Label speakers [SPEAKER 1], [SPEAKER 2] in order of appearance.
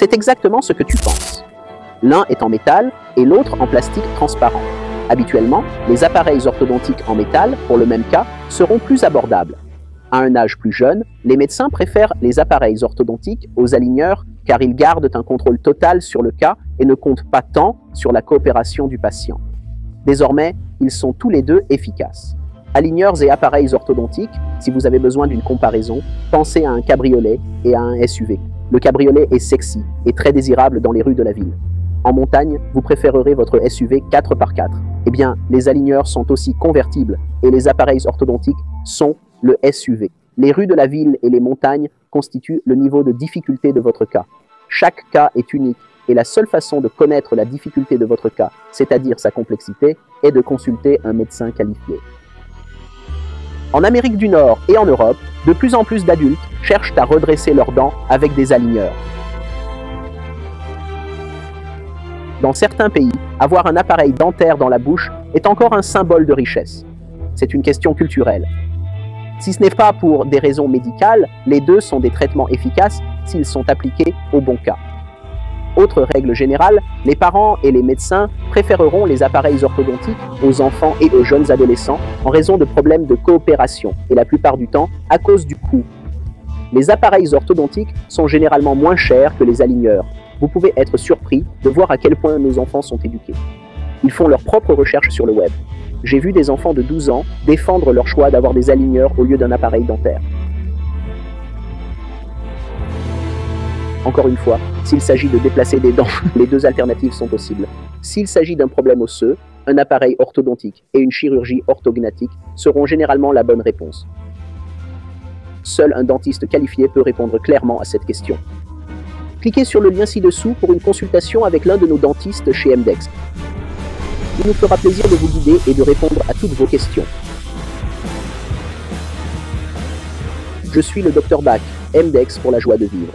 [SPEAKER 1] C'est exactement ce que tu penses. L'un est en métal et l'autre en plastique transparent. Habituellement, les appareils orthodontiques en métal, pour le même cas, seront plus abordables. À un âge plus jeune, les médecins préfèrent les appareils orthodontiques aux aligneurs car ils gardent un contrôle total sur le cas et ne comptent pas tant sur la coopération du patient. Désormais, ils sont tous les deux efficaces. Aligneurs et appareils orthodontiques, si vous avez besoin d'une comparaison, pensez à un cabriolet et à un SUV. Le cabriolet est sexy et très désirable dans les rues de la ville. En montagne, vous préférerez votre SUV 4x4. Eh bien, les aligneurs sont aussi convertibles et les appareils orthodontiques sont le SUV. Les rues de la ville et les montagnes constituent le niveau de difficulté de votre cas. Chaque cas est unique et la seule façon de connaître la difficulté de votre cas, c'est-à-dire sa complexité, est de consulter un médecin qualifié. En Amérique du Nord et en Europe, de plus en plus d'adultes cherchent à redresser leurs dents avec des aligneurs. Dans certains pays, avoir un appareil dentaire dans la bouche est encore un symbole de richesse. C'est une question culturelle. Si ce n'est pas pour des raisons médicales, les deux sont des traitements efficaces s'ils sont appliqués au bon cas. Autre règle générale, les parents et les médecins préféreront les appareils orthodontiques aux enfants et aux jeunes adolescents en raison de problèmes de coopération et la plupart du temps à cause du coût. Les appareils orthodontiques sont généralement moins chers que les aligneurs. Vous pouvez être surpris de voir à quel point nos enfants sont éduqués. Ils font leurs propres recherches sur le web. J'ai vu des enfants de 12 ans défendre leur choix d'avoir des aligneurs au lieu d'un appareil dentaire. Encore une fois, s'il s'agit de déplacer des dents, les deux alternatives sont possibles. S'il s'agit d'un problème osseux, un appareil orthodontique et une chirurgie orthognatique seront généralement la bonne réponse. Seul un dentiste qualifié peut répondre clairement à cette question. Cliquez sur le lien ci-dessous pour une consultation avec l'un de nos dentistes chez MDEX. Il nous fera plaisir de vous guider et de répondre à toutes vos questions. Je suis le Dr Bach, MDEX pour la joie de vivre.